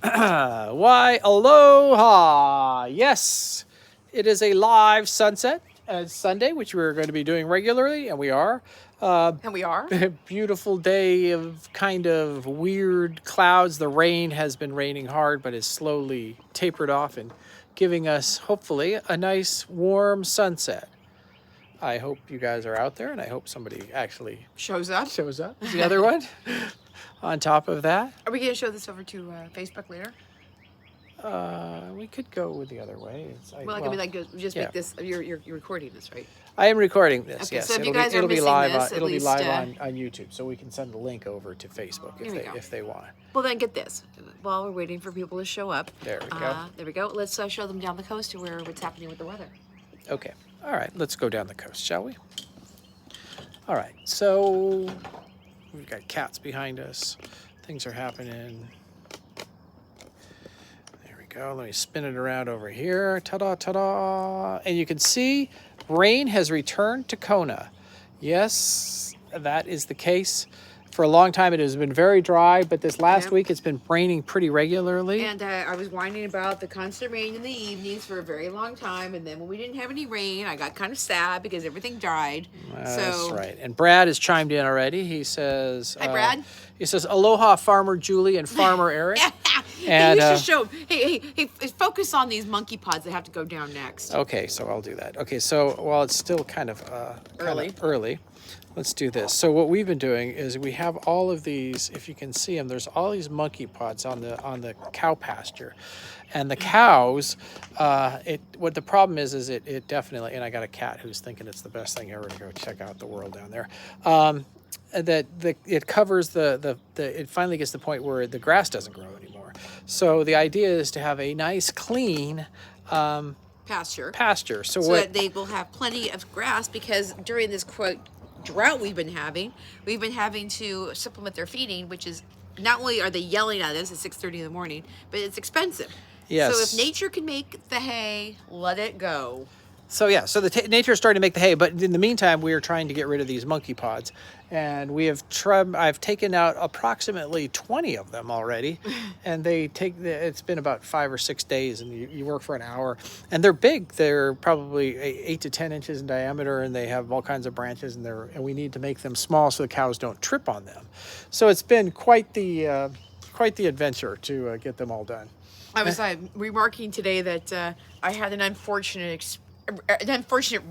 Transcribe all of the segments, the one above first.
Why, aloha! Yes, it is a live sunset at Sunday, which we're going to be doing regularly, and we are. And we are. A beautiful day of kind of weird clouds. The rain has been raining hard, but is slowly tapered off and giving us, hopefully, a nice warm sunset. I hope you guys are out there, and I hope somebody actually Shows up. shows up. Is the other one on top of that? Are we going to show this over to Facebook later? We could go with the other way. Well, I mean, like, just yeah. make this. You're recording this, right? I am recording this. Okay, Yes, so if you it'll guys be, are it'll be missing live. this, It'll at be live least, on YouTube, so we can send the link over to Facebook if they want. Well, then get this. While we're waiting for people to show up. There we go. There we go. Let's show them down the coast to what's happening with the weather. Okay. All right. Let's go down the coast, shall we? All right. So we've got cats behind us. Things are happening. There we go. Let me spin it around over here. Ta-da, ta-da. And you can see rain has returned to Kona. Yes, that is the case. For a long time, it has been very dry, but this last week, it's been raining pretty regularly. And I was whining about the constant rain in the evenings for a very long time. And then when we didn't have any rain, I got kind of sad because everything died. That's right. And Brad has chimed in already. He says, "Hi, Brad." He says, "Aloha, Farmer Julie and Farmer Eric." And you should show. Hey, focus on these monkey pods that have to go down next. Okay, so I'll do that. Okay, so while it's still kind of early, let's do this. So what we've been doing is we have all of these. If you can see them, there's all these monkey pods on the cow pasture, and the cows. What the problem is it definitely. And I got a cat who's thinking it's the best thing ever to go check out the world down there. It covers it finally gets to the point where the grass doesn't grow anymore. So the idea is to have a nice clean pasture. So that they will have plenty of grass, because during this quote drought we've been having to supplement their feeding, which is not only are they yelling at us at 6:30 in the morning, but it's expensive. Yes. So if nature can make the hay, let it go. So yeah, so nature is starting to make the hay, but in the meantime, we are trying to get rid of these monkey pods, and I've taken out approximately 20 of them already, and it's been about 5 or 6 days, and you work for an hour, and they're big. They're probably 8 to 10 inches in diameter, and they have all kinds of branches, and we need to make them small so the cows don't trip on them. So it's been quite the adventure to get them all done. I was remarking today that I had an unfortunate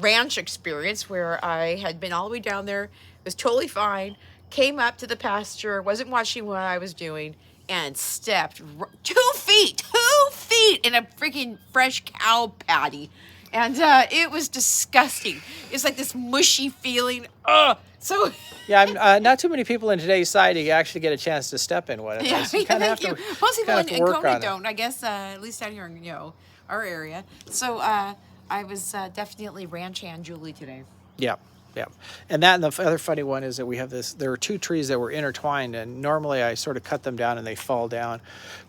ranch experience where I had been all the way down there, was totally fine, came up to the pasture, wasn't watching what I was doing, and stepped 2 feet in a freaking fresh cow patty. And it was disgusting. It's like this mushy feeling. So yeah, not too many people in today's society actually get a chance to step in one of those. You kind of have to. Most people in Kona don't, I guess. At least out here in our area. So I was definitely ranch hand Julie today. Yeah. And the other funny one is that we have there are 2 trees that were intertwined, and normally I sort of cut them down and they fall down.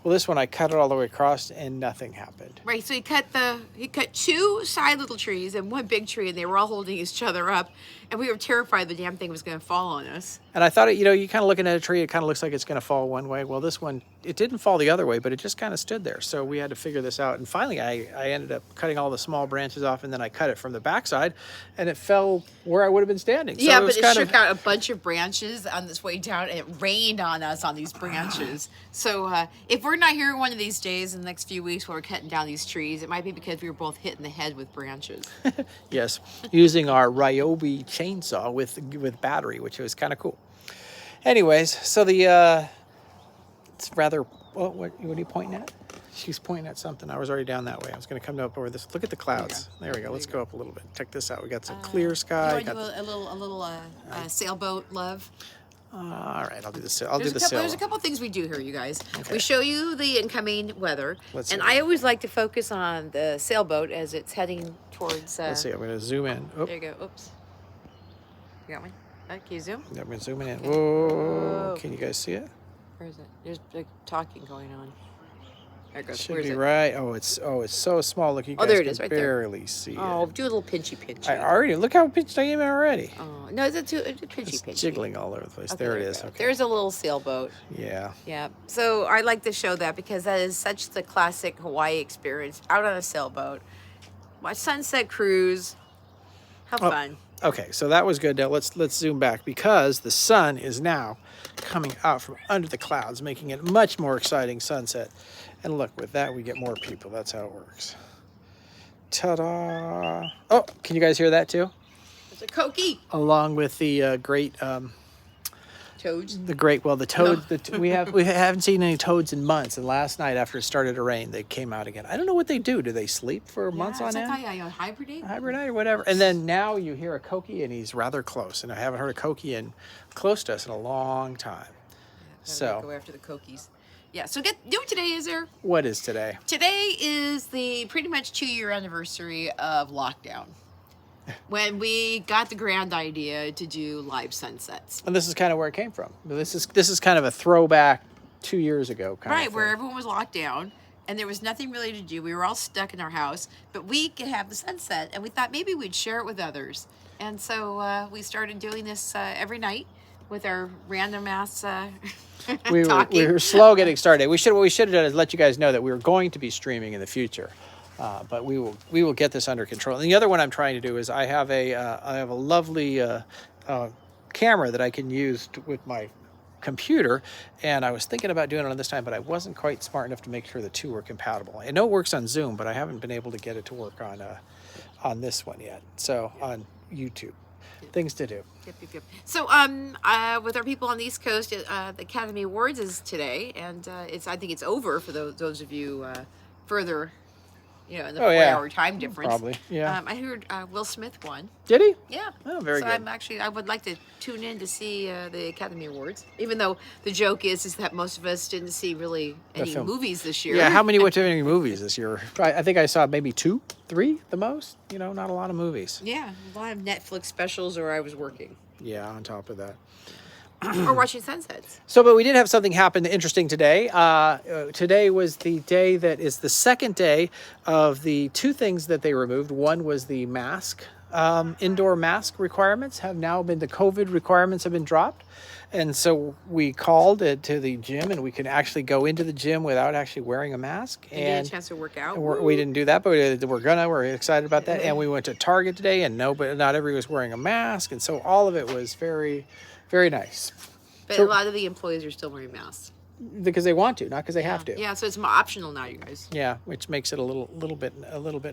Well, this one I cut it all the way across and nothing happened. Right, so he cut 2 side little trees and 1 big tree, and they were all holding each other up, and we were terrified the damn thing was going to fall on us. And I thought, you kind of looking at a tree, it kind of looks like it's going to fall one way. Well, this one, it didn't fall the other way, but it just kind of stood there. So we had to figure this out. And finally, I ended up cutting all the small branches off, and then I cut it from the backside, and it fell where I would have been standing. So yeah, but it shook out a bunch of branches on this way down, and it rained on us on these branches. So if we're not here one of these days in the next few weeks while we're cutting down these trees, it might be because we were both hit in the head with branches. Yes, using our Ryobi chainsaw with battery, which was kind of cool. Anyways, so it's rather, what are you pointing at? She's pointing at something. I was already down that way. I was going to come up over this. Look at the clouds. There we go. Let's go up a little bit. Check this out. We got some clear sky. You want to do a little sailboat love? All right, I'll do the sail. There's a couple things we do here, you guys. Okay. We show you the incoming weather, and I always like to focus on the sailboat as it's heading towards. Let's see. I'm going to zoom in. There you go. Oops. You got me? Can you zoom? I'm going to zoom in. Whoa. Can you guys see it? Where is it? There's like talking going on. There it goes. Should Where's be it? right. Oh, it's so small. Look, you guys there it can is, right there. barely see Oh, it. do a little pinchy. I already look how pinched I am already. Oh, no, it's a It's pinchy. jiggling all over the place. Okay, there it you is. go. Okay. There's a little sailboat. Yeah. Yeah. So I like to show that because that is such the classic Hawaii experience. Out on a sailboat, my sunset cruise. Have fun. Okay, so that was good. Now let's zoom back because the sun is now coming out from under the clouds, making it much more exciting sunset. And look, with that we get more people. That's how it works. Ta-da! Oh, can you guys hear that too? There's a koki. Along with the great Toads. the toads. No. We haven't seen any toads in months. And last night, after it started to rain, they came out again. I don't know what they do. Do they sleep for months on end? Hibernate. Hibernate or whatever. And then now you hear a koki, and he's rather close. And I haven't heard a koki close to us in a long time. So go after the kokies. Yeah. So know what today is there? What is today? Today is the pretty much 2-year anniversary of lockdown. When we got the grand idea to do live sunsets. And this is kind of where it came from. This is kind of a throwback 2 years ago kind of Right, thing. where everyone was locked down and there was nothing really to do. We were all stuck in our house, but we could have the sunset, and we thought maybe we'd share it with others. And so we started doing this every night with our random ass we were slow getting started. What we should have done is let you guys know that we were going to be streaming in the future. But we will get this under control. And the other one I'm trying to do is I have a lovely camera that I can use with my computer, and I was thinking about doing it on this time, but I wasn't quite smart enough to make sure the two were compatible. I know it works on Zoom, but I haven't been able to get it to work on this one yet. So on YouTube, things to do. Yep. So with our people on the East Coast, the Academy Awards is today, and I think it's over for those of you further. In the 4-hour time difference. Probably, yeah. I heard Will Smith won. Did he? Yeah. Oh, very good. I would like to tune in to see the Academy Awards, even though the joke is that most of us didn't see really any movies this year. Yeah, how many went to any movies this year? I think I saw maybe 2, 3 the most. Not a lot of movies. Yeah, a lot of Netflix specials, or I was working. Yeah, on top of that. Or watching sunsets. So, but we did have something happen interesting today. Today was the day that is the second day of the 2 things that they removed. One was the mask, indoor mask requirements have now been, the COVID requirements have been dropped. And so we called to the gym, and we can actually go into the gym without actually wearing a mask. And get a chance to work out. We didn't do that, but we're excited about that. And we went to Target today, and not everybody was wearing a mask. And so all of it was very, very nice. But a lot of the employees are still wearing masks. Because they want to, not because they have to. Yeah, so it's more optional now, you guys. Yeah, which makes it a little bit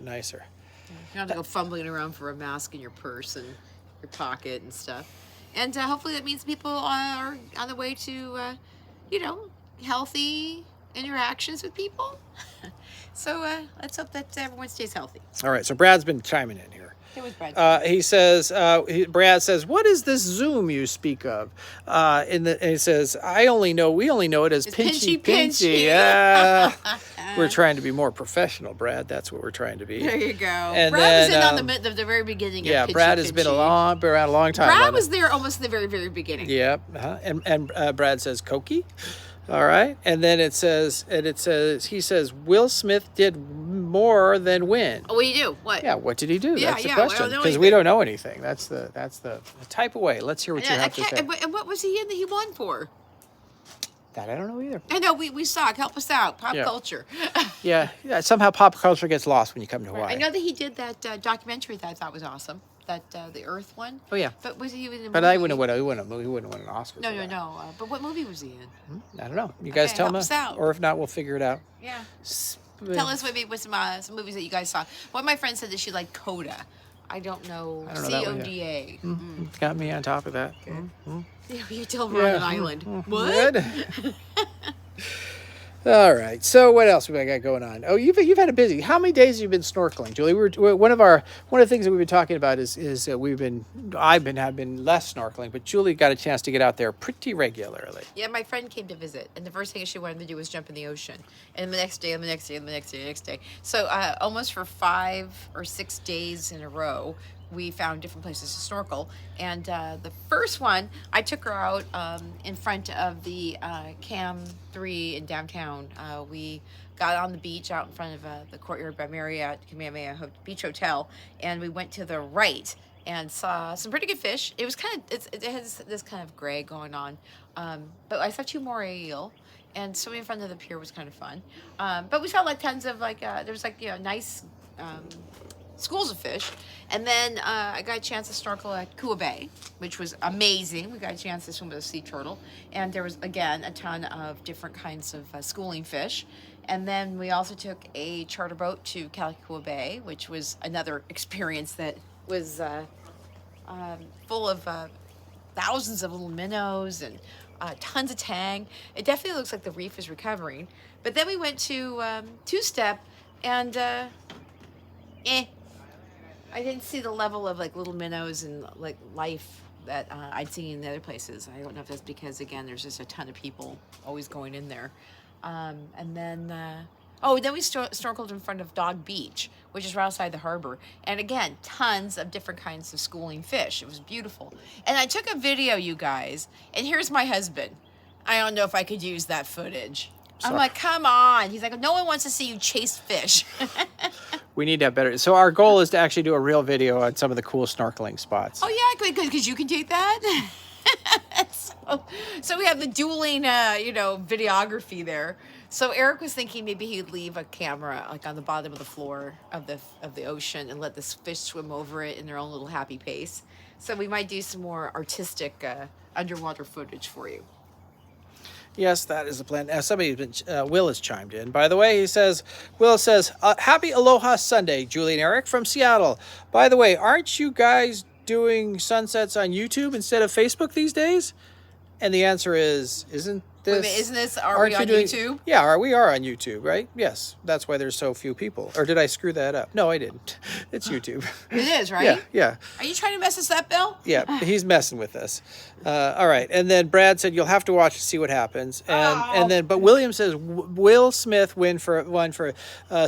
nicer. You don't have to go fumbling around for a mask in your purse and your pocket and stuff. And hopefully that means people are on the way to, healthy interactions with people. So let's hope that everyone stays healthy. All right, so Brad's been chiming in here. It was Brad. He says, Brad says, "What is this Zoom you speak of?" And he says, we only know it as pinchy. Yeah. We're trying to be more professional, Brad. That's what we're trying to be. There you go. And Brad then, was in on the very beginning. Yeah, of Brad has been around a long time. Brad was there almost in the very, very beginning. Yep. And Brad says, "Koki." All right, and then he says, Will Smith did more than win. Oh, what did he do? What? Yeah, what did he do? Yeah, That's the question. Because we don't know anything. That's the type of way. Let's hear what you have to say. And what was he in that he won for? That I don't know either. I know, we suck. Help us out. Pop culture. Yeah, somehow pop culture gets lost when you come to Hawaii. I know that he did that documentary that I thought was awesome. That the Earth one. Oh yeah. But was he in a movie? But he wouldn't win an Oscar. No. But what movie was he in? I don't know. You guys tell me. Or if not, we'll figure it out. Yeah. Tell us maybe with some movies that you guys saw. One of my friends said that she liked Coda. I don't know. CODA. Got me on top of that. Okay. You tell we're on an island. What? All right. So what else we got going on? Oh, you've had a busy. How many days have you been snorkeling, Julie? One of the things that we've been talking about is I've been less snorkeling, but Julie got a chance to get out there pretty regularly. Yeah, my friend came to visit, and the first thing she wanted to do was jump in the ocean. And the next day, and the next day, and the next day, and the next day. So almost for 5 or 6 days in a row, we found different places to snorkel. And the first one, I took her out in front of the Cam 3 in downtown. We got on the beach out in front of the courtyard by Marriott Kamehameha Beach Hotel, and we went to the right and saw some pretty good fish. It was it has this kind of gray going on, but I saw 2 moray eel, and swimming in front of the pier was kind of fun. But we saw like tons of there was like nice schools of fish, and then I got a chance to snorkel at Kua Bay, which was amazing. We got a chance to swim with a sea turtle, and there was again a ton of different kinds of schooling fish. And then we also took a charter boat to Kalikua Bay, which was another experience that was full of thousands of little minnows and tons of tang. It definitely looks like the reef is recovering. But then we went to Two-Step, and I didn't see the level of like little minnows and like life that I'd seen in the other places. I don't know if that's because, again, there's just a ton of people always going in there. And then we snorkeled in front of Dog Beach, which is right outside the harbor. And again, tons of different kinds of schooling fish. It was beautiful. And I took a video, you guys, and here's my husband. I don't know if I could use that footage. Sorry. I'm like, come on. He's like, no one wants to see you chase fish. We need to have better. So our goal is to actually do a real video on some of the cool snorkeling spots. Oh, yeah, because you can take that. So we have the dueling, videography there. So Eric was thinking maybe he'd leave a camera like on the bottom of the floor of the ocean and let the fish swim over it in their own little happy pace. So we might do some more artistic underwater footage for you. Yes, that is the plan. Will has chimed in. By the way, Will says, happy Aloha Sunday, Julie and Eric from Seattle. By the way, aren't you guys doing sunsets on YouTube instead of Facebook these days? And the answer is, isn't this? Are we on YouTube? Yeah, we are on YouTube, right? Yes, that's why there's so few people. Or did I screw that up? No, I didn't. It's YouTube. It is, right? Yeah. Are you trying to mess us up, Bill? Yeah, he's messing with us. All right, and then Brad said you'll have to watch to see what happens. But William says Will Smith won for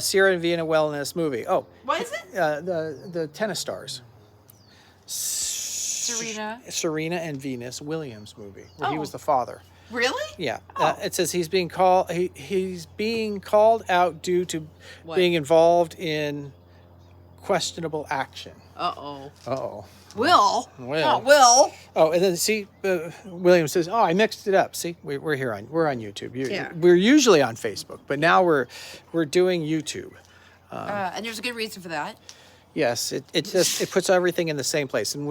Sierra and Vienna Wellness movie. Oh, what is it? The tennis stars. Serena and Venus Williams movie where he was the father. Really? Yeah. Oh. It says he's being called out due to being involved in questionable action. Uh-oh. Will. Will. Not Will. Oh, and then William says, "Oh, I mixed it up. See, we're on YouTube. We're usually on Facebook, but now we're doing YouTube." And there's a good reason for that. Yes, it puts everything in the same place, and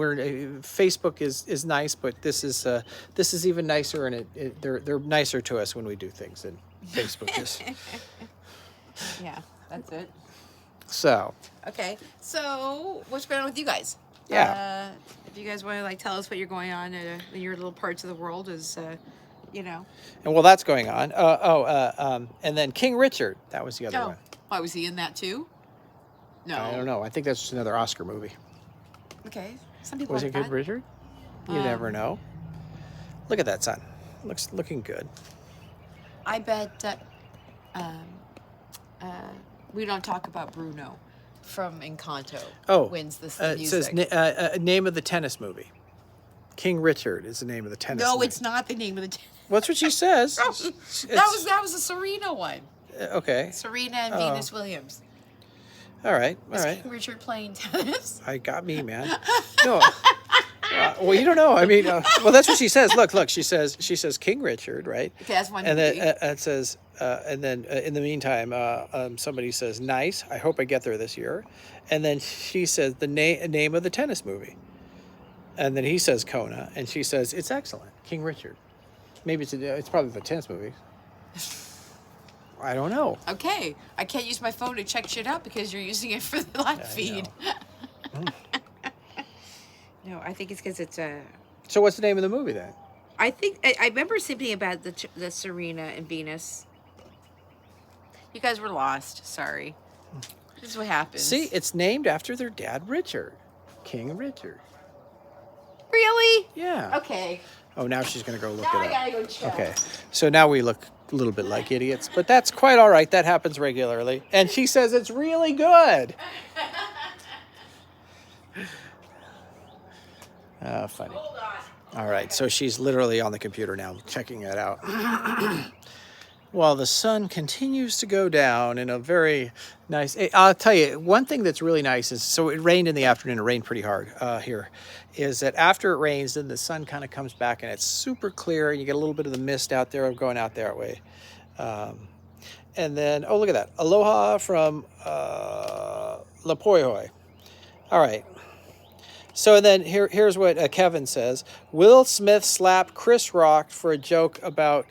Facebook is nice, but this is even nicer, and they're nicer to us when we do things than Facebook is. Yeah, that's it. So. Okay, so what's going on with you guys? Yeah. If you guys want to tell us what you're going on in your little parts of the world, And well, that's going on. And then King Richard, that was the other one. Why was he in that too? No. I don't know. I think that's just another Oscar movie. Okay. Some people was like it good, that. Richard? You never know. Look at that sun. Looking good. I bet we don't talk about Bruno from Encanto. Wins this music. It says name of the tennis movie. King Richard is the name of the tennis movie. No, it's not the name of the tennis. That's what she says. That was a Serena one. Okay. Serena and Venus Williams. All right. King Richard playing tennis? I got me, man. No. Well, you don't know. I mean, well, that's what she says. Look. She says King Richard, right? Okay, that's one. And then it says, and then in the meantime, somebody says, "Nice. I hope I get there this year." And then she says the name of the tennis movie. And then he says Kona, and she says it's excellent, King Richard. Maybe it's probably the tennis movie. I don't know. Okay, I can't use my phone to check shit out because you're using it for the live feed. No, I think it's because it's a. So what's the name of the movie then? I think I remember something about the Serena and Venus. You guys were lost. Sorry. This is what happens. See, it's named after their dad, Richard, King Richard. Really? Yeah. Okay. Oh, now she's gonna go look now it up. I gotta go check. Okay, so now we look a little bit like idiots, but that's quite all right. That happens regularly. And she says it's really good. Funny. All right, so she's literally on the computer now, checking it out. While the sun continues to go down in a very nice... I'll tell you, one thing that's really nice is, so it rained in the afternoon, it rained pretty hard here, is that after it rains, then the sun kind of comes back and it's super clear, and you get a little bit of the mist out there going out that way. And then, oh, look at that. Aloha from Lapoihoi. All right. So then here's what Kevin says. Will Smith slapped Chris Rock for a joke about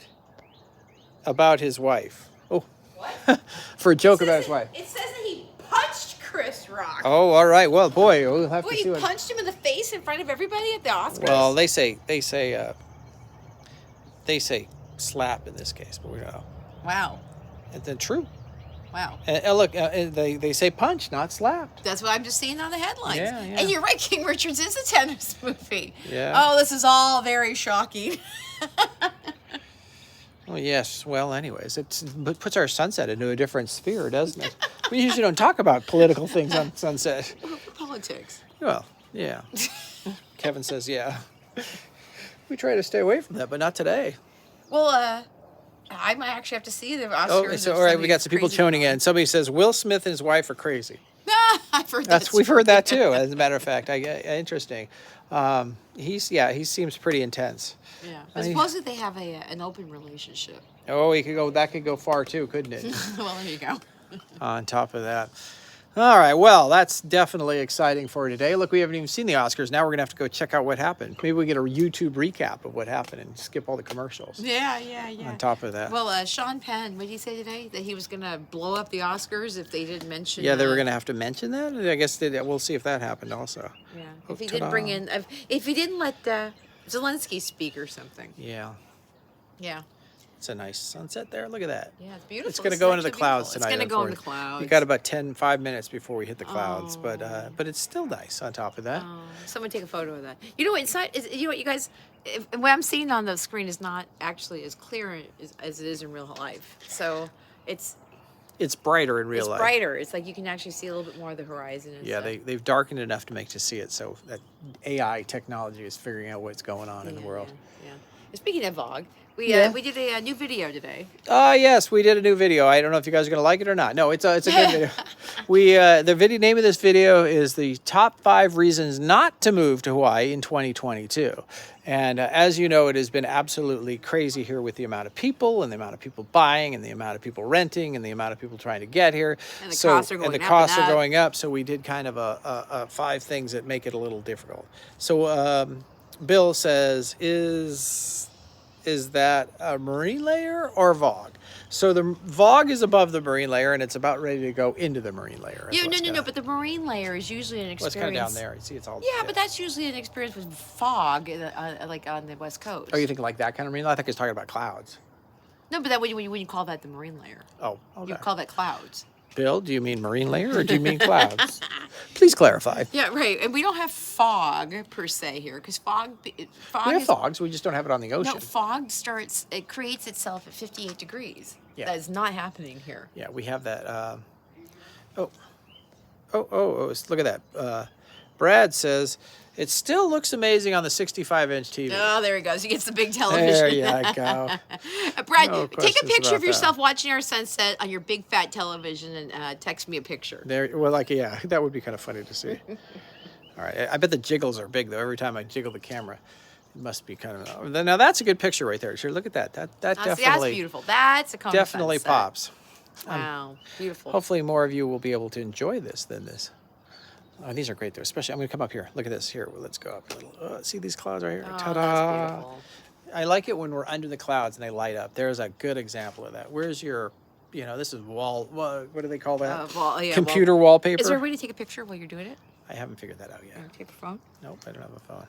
his wife. Oh, What? For a joke about his wife. It says that he punched Chris Rock. Oh, all right. Well, boy, we'll have Well, to he see what... punched him in the face in front of everybody at the Oscars. Well, they say slap in this case, but we don't know. Wow. And then true. Wow. And look, they say punch, not slapped. That's what I'm just seeing on the headlines. Yeah. And you're right, King Richard's is a tennis movie. Yeah. Oh, this is all very shocking. Well, yes. Well, anyways, it puts our sunset into a different sphere, doesn't it? We usually don't talk about political things on Sunset. Politics. Well, yeah. Kevin says, yeah. We try to stay away from that, but not today. Well, I might actually have to see the Oscars. Oh, so all right, we got some people tuning in. Somebody says Will Smith and his wife are crazy. I've heard that. We've heard that too. As a matter of fact, interesting. He seems pretty intense. Yeah, but supposedly they have an open relationship. Oh, that could go far too, couldn't it? Well, there you go. On top of that. All right, well, that's definitely exciting for today. Look, we haven't even seen the Oscars. Now we're going to have to go check out what happened. Maybe we get a YouTube recap of what happened and skip all the commercials. Yeah. On top of that. Well, Sean Penn, what did he say today? That he was going to blow up the Oscars if they didn't mention... Yeah, they were going to have to mention that? I guess we'll see if that happened also. Yeah, Oh, if he didn't bring in... If he didn't let Zelensky speak or something. Yeah. Yeah. It's a nice sunset there. Look at that. Yeah, it's beautiful. It's going to go into the clouds beautiful. tonight. It's going to go in the clouds. You got about 5 minutes before we hit the clouds, but it's still nice on top of that. Oh, someone take a photo of that. You know what? It's not. You know what, you guys? What I'm seeing on the screen is not actually as clear as it is in real life. So it's brighter in real life. It's brighter. It's like you can actually see a little bit more of the horizon. And yeah, stuff. they've darkened enough to make to see it. So that AI technology is figuring out what's going on in the world. Yeah. And speaking of VOG. We did a new video today. Yes, we did a new video. I don't know if you guys are going to like it or not. No, it's a good video. The name of this video is the top 5 reasons not to move to Hawaii in 2022. And as you know, it has been absolutely crazy here with the amount of people and the amount of people buying and the amount of people renting and the amount of people trying to get here. And the costs are going up. And the costs are going up. So we did kind of a 5 things that make it a little difficult. So Bill says, is that a marine layer or VOG? So the VOG is above the marine layer, and it's about ready to go into the marine layer. Yeah, no. But the marine layer is usually an experience. Well, it's kind of down there. You see, it's all. Yeah, but that's usually an experience with fog, like on the West Coast. Oh, you think like that kind of marine layer? I think he's talking about clouds. No, but that when you call that the marine layer. Oh, okay. You call that clouds. Bill, do you mean marine layer or do you mean clouds? Please clarify. Yeah, right. And we don't have fog per se here because fog. We have fogs. We just don't have it on the ocean. No, fog creates itself at 58 degrees. Yeah. That is not happening here. Yeah, we have that. Look at that. Brad says, it still looks amazing on the 65-inch TV. Oh, there he goes. He gets the big television. There you go. Brad, No take a picture of about yourself that. watching our sunset on your big fat television and text me a picture. That would be kind of funny to see. All right, I bet the jiggles are big though. Every time I jiggle the camera, it must be kind of. Now that's a good picture right there. Sure, look at that. That definitely. That's beautiful. That's a Kona definitely sunset. pops. Wow, beautiful. Hopefully, more of you will be able to enjoy this than this. Oh, these are great though. Especially, I'm going to come up here. Look at this. Here, let's go up a little. See these clouds right here? Oh, Ta-da! that's beautiful. I like it when we're under the clouds and they light up. There's a good example of that. Where's your, this is what do they call that? Computer wallpaper. Is there a way to take a picture while you're doing it? I haven't figured that out yet. Take a phone? Nope, I don't have a phone.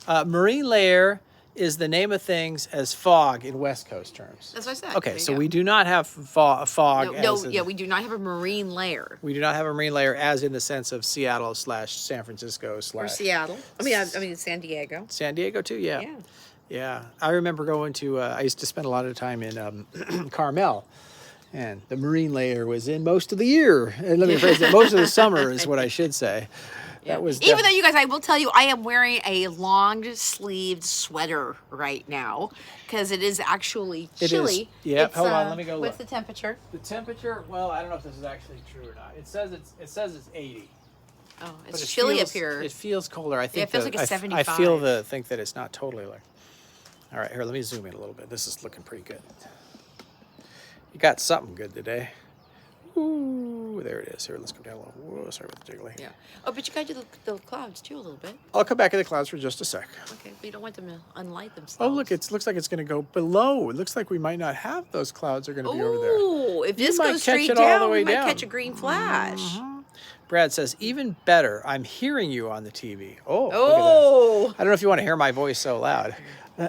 Oh. Marine layer is the name of things as fog in West Coast terms. That's what I said. Okay, so we do not have fog. We do not have a marine layer. We do not have a marine layer as in the sense of Seattle / San Francisco / Or Seattle. I mean San Diego. San Diego too, yeah. Yeah. Yeah, I remember going to, I used to spend a lot of time in Carmel, and the marine layer was in most of the year. And let me phrase it, most of the summer is what I should say. That was Even though you guys, I will tell you, I am wearing a long-sleeved sweater right now because it is actually chilly. Yeah, It's, hold on, let me go What's look. the temperature? The temperature, well, I don't know if this is actually true or not. It says it's 80. Oh, But it's it chilly feels, up here. It feels colder. I think it feels like it's I 75. think that it's not totally like. All right, here, let me zoom in a little bit. This is looking pretty good. You got something good today. Ooh, there it is. Here, let's go down a little. Whoa, sorry about the jiggly. Yeah. Oh, but you got to do the clouds too a little bit. I'll come back in the clouds for just a sec. Okay, but you don't want them to unlight themselves. Oh, look, it looks like it's going to go below. It looks like we might not have those clouds are going to be over there. Oh, if this might goes catch straight it all the down, way we might down. catch a green flash. Brad says, even better, I'm hearing you on the TV. Oh, look at that. Oh, I don't know if you want to hear my voice so loud.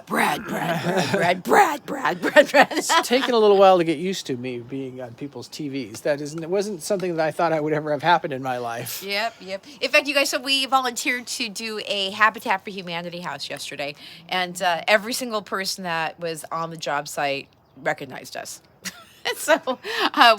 Brad. It's taken a little while to get used to me being on people's TVs. It wasn't something that I thought I would ever have happened in my life. Yep. In fact, you guys, so we volunteered to do a Habitat for Humanity house yesterday, and every single person that was on the job site recognized us. And so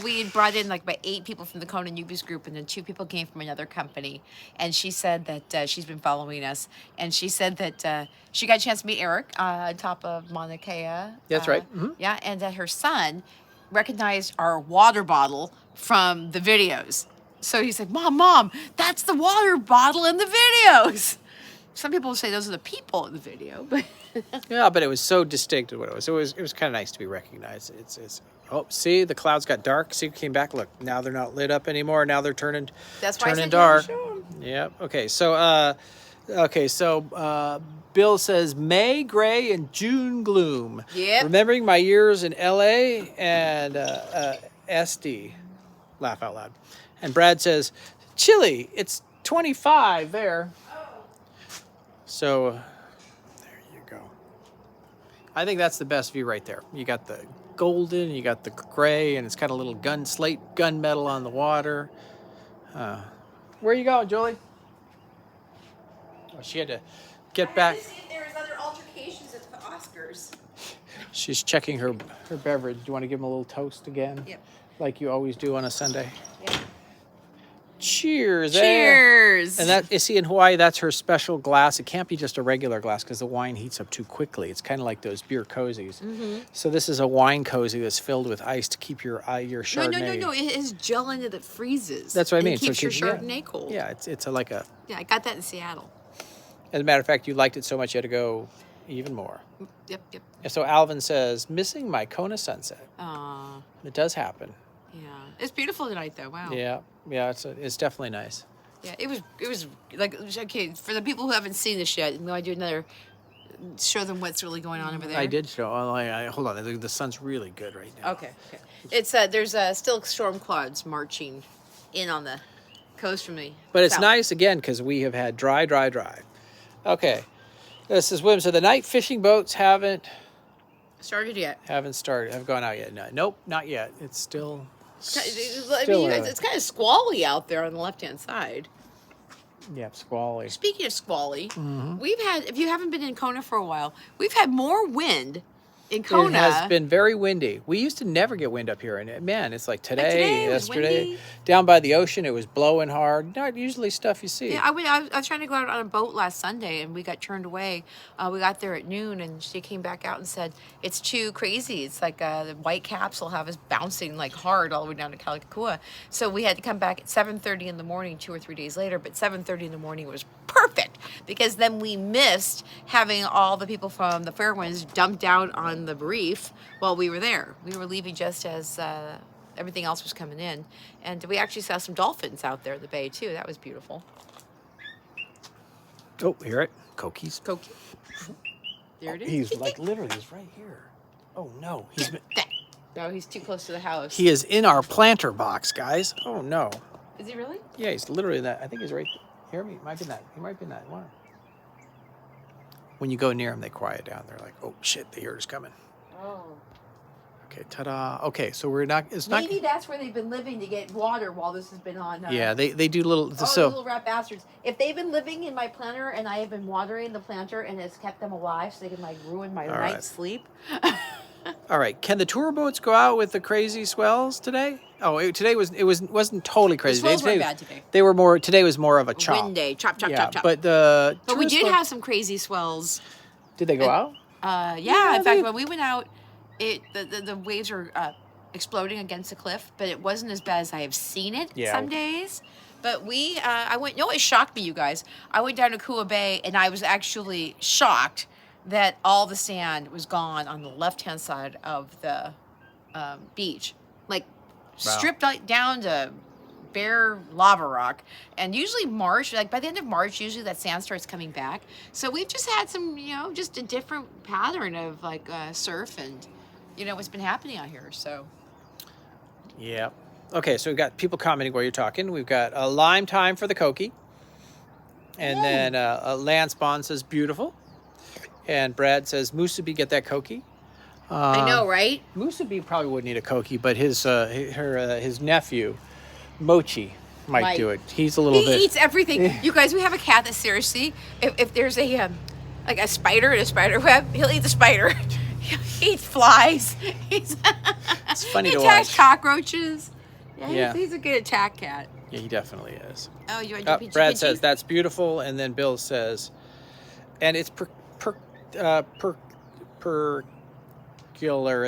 we had brought in like about 8 people from the Kona newbies group, and then 2 people came from another company. And she said that she's been following us, and she said that she got a chance to meet Eric on top of Mauna Kea. That's right. Yeah, and that her son recognized our water bottle from the videos. So he said, "Mom, that's the water bottle in the videos." Some people say those are the people in the video, but Yeah, but it was so distinct what it was. It was kind of nice to be recognized. It's oh, see, the clouds got dark. See, came back. Look, now they're not lit up anymore. Now they're turning that's why I said dark. you show 'em. Yep. Okay. So Bill says May gray and June gloom. Yep. Remembering my years in L.A. and SD. Laugh out loud. And Brad says chilly. It's 25 there. So there you go. I think that's the best view right there. You got the golden, you got the gray, and it's got a little slate gunmetal on the water. Where are you going, Julie? Oh, she had to get back. To see if there was other altercations at the Oscars. She's checking her beverage. Do you want to give him a little toast again? Yep. Like you always do on a Sunday. Yeah. Cheers. Cheers. And that, you see, in Hawaii, that's her special glass. It can't be just a regular glass because the wine heats up too quickly. It's kind of like those beer cozies. So this is a wine cozy that's filled with ice to keep your Chardonnay. No. It has gel in it that freezes. That's what I mean. It keeps So your Chardonnay cold. Yeah, it's like a. Yeah, I got that in Seattle. As a matter of fact, you liked it so much you had to go even more. Yep. And so Alvin says, missing my Kona sunset. Aw, It does happen. yeah. It's beautiful tonight, though. Wow. Yeah, it's definitely nice. Yeah, it was like, okay, for the people who haven't seen this yet, and I do another, show them what's really going on over there. I did show. Hold on, the sun's really good right now. Okay. It's there's still storm clouds marching in on the coast from me. But it's nice again because we have had dry. Okay, this is Wim. So the night fishing boats haven't Started yet? have gone out yet. No, nope, not yet. It's still. I mean, it's kind of squally out there on the left-hand side. Yeah, squally. Speaking of squally, we've had, if you haven't been in Kona for a while, we've had more wind in Kona. It has been very windy. We used to never get wind up here, and man, it's like today, it was yesterday, windy. down by the ocean, it was blowing hard. Not usually stuff you see. Yeah, I was trying to go out on a boat last Sunday, and we got turned away. We got there at noon, and she came back out and said, it's too crazy. It's like the white caps will have us bouncing like hard all the way down to Kalikakua. So we had to come back at 7:30 in the morning 2 or 3 days later, but 7:30 in the morning was perfect because then we missed having all the people from the Fairwinds dumped out on the reef while we were there. We were leaving just as everything else was coming in, and we actually saw some dolphins out there in the bay too. That was beautiful. Oh, hear it? Koki's. Koki. There it is. He's like literally, he's right here. Oh no, No, he's too close to the house. he is in our planter box, guys. Oh no. Is he really? Yeah, he's literally in that. I think he's right. Hear me? Might be in that. He might be in that one. When you go near him, they quiet down. They're like, "Oh shit, the hear is coming." Oh. Okay, ta-da. Okay, so we're not. It's not. Maybe that's where they've been living to get water while this has been on. Yeah, they do little. Oh, So little rat bastards. If they've been living in my planter and I have been watering the planter and it's kept them alive so they can like ruin my All night's right. sleep. All right. Can the tour boats go out with the crazy swells today? Oh, today wasn't totally The crazy. swells weren't bad today. They were more. Today was more of a chop. Wind day, chop, chop, Yeah, chop, chop. but the But we tourist did boat- have some crazy swells. Did they go out? Yeah. In fact, when we went out, the waves were exploding against the cliff, but it wasn't as bad as I have seen it some days. But I went. No, it shocked me, you guys. I went down to Kua Bay, and I was actually shocked that all the sand was gone on the left-hand side of the beach, like stripped down to bare lava rock. And usually March, like by the end of March, usually that sand starts coming back. So we've just had some, just a different pattern of like surf and, what's been happening out here. So. Yeah. Okay, so we've got people commenting while you're talking. We've got a lime time for the Koki. And then Lance Bond says, beautiful. And Brad says, Musubi, get that Koki. I know, right? Musubi probably wouldn't need a Koki, but his nephew, Mochi, might do it. He's a little bit... He eats everything. You guys, we have a cat that seriously, if there's a spider in a spider web, he'll eat the spider. He eats flies. It's funny he to attacks watch. cockroaches. Yeah. He's a good attack cat. Yeah, he definitely is. Oh, you want to Brad says, that's beautiful. And then Bill says, and it's peculiar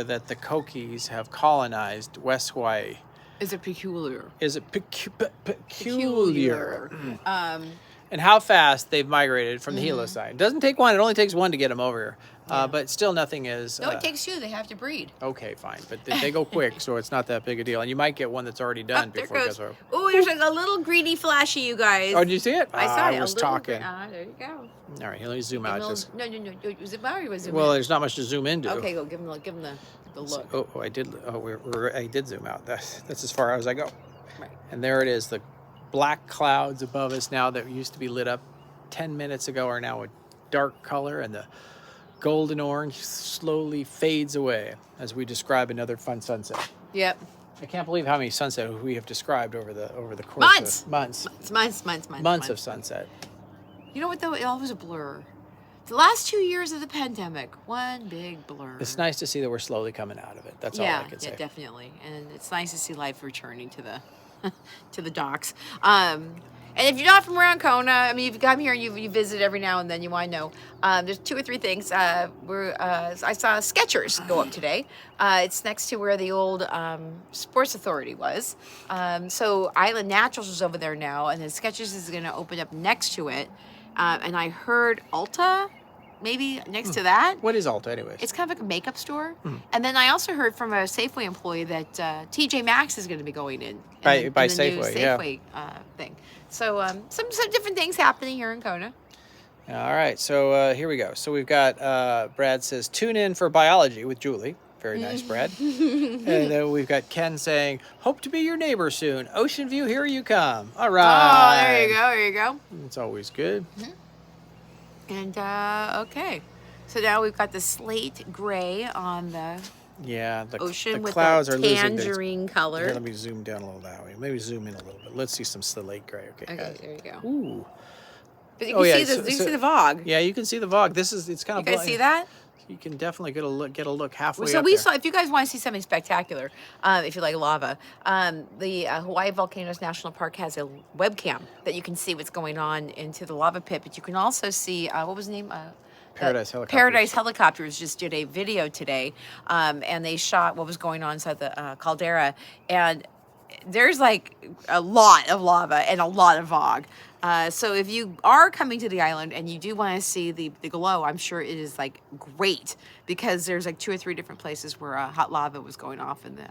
that the Kokis have colonized West Hawaii. Is it peculiar? Is it peculiar? And how fast they've migrated from the Hilo side. It doesn't take one. It only takes one to get them over here. But still nothing is... No, it takes two. They have to breed. Okay, fine. But they go quick, so it's not that big a deal. And you might get one that's already done before it goes over. Oh, there's like a little greeny flashy, you guys. Oh, did you see it? I saw it. I was talking. There you go. All right, let me zoom out. No. Zoom out or zoom in? Well, there's not much to zoom into. Okay, go give him the look. I did. I did zoom out. That's as far as I go. Right. And there it is. The black clouds above us now that used to be lit up 10 minutes ago are now a dark color, and the golden orange slowly fades away as we describe another fun sunset. Yep. I can't believe how many sunsets we have described over the course of months of sunset. You know what though? It all was a blur. The last 2 years of the pandemic, one big blur. It's nice to see that we're slowly coming out of it. That's all I can say. Yeah, definitely. And it's nice to see life returning to the to the docks. And if you're not from around Kona, I mean, you've come here and you visit every now and then, you want to know. There's 2 or 3 things. I saw Skechers go up today. It's next to where the old Sports Authority was. So Island Naturals is over there now, and then Skechers is going to open up next to it. And I heard Ulta, maybe next to that. What is Ulta, anyways? It's kind of like a makeup store. And then I also heard from a Safeway employee that TJ Maxx is going to be going in. By the Safeway, new Safeway thing. So some different things happening here in Kona. All right, so here we go. So we've got, Brad says, tune in for biology with Julie. Very nice, Brad. And then we've got Ken saying, hope to be your neighbor soon. Ocean View, here you come. All right. Oh, there you go. It's always good. And, okay. So now we've got the slate gray on the ocean with clouds the are losing tangerine color. Here, let me zoom down a little that way. Maybe zoom in a little bit. Let's see some slate gray. Okay, there you go. Ooh. But you can see the Vogue. Yeah, you can see the Vogue. It's kind of... You guys see that? You can definitely get a look halfway So up we there. saw, if you guys want to see something spectacular, if you like lava, the Hawaii Volcanoes National Park has a webcam that you can see what's going on into the lava pit. But you can also see, what was the name? Paradise Helicopters. Paradise Helicopters just did a video today, and they shot what was going on inside the caldera. And there's like a lot of lava and a lot of Vogue. So if you are coming to the island and you do want to see the glow, I'm sure it is like great, because there's like 2 or 3 different places where hot lava was going off in the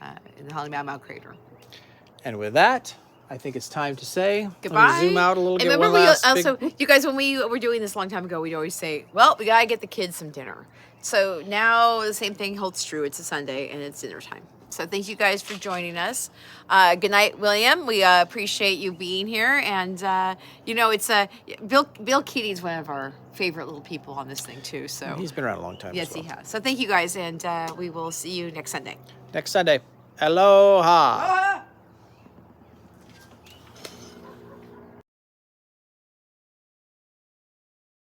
Halemaumau crater. And with that, I think it's time to say Goodbye. Let me zoom out a little. And remember, you guys, when we were doing this a long time ago, we'd always say, well, we gotta get the kids some dinner. So now the same thing holds true. It's a Sunday and it's dinner time. So thank you guys for joining us. Good night, William. We appreciate you being here. And, it's Bill Keating's one of our favorite little people on this thing, too. So he's been around a long time. Yes, he has. So thank you guys. And we will see you next Sunday. Next Sunday. Aloha.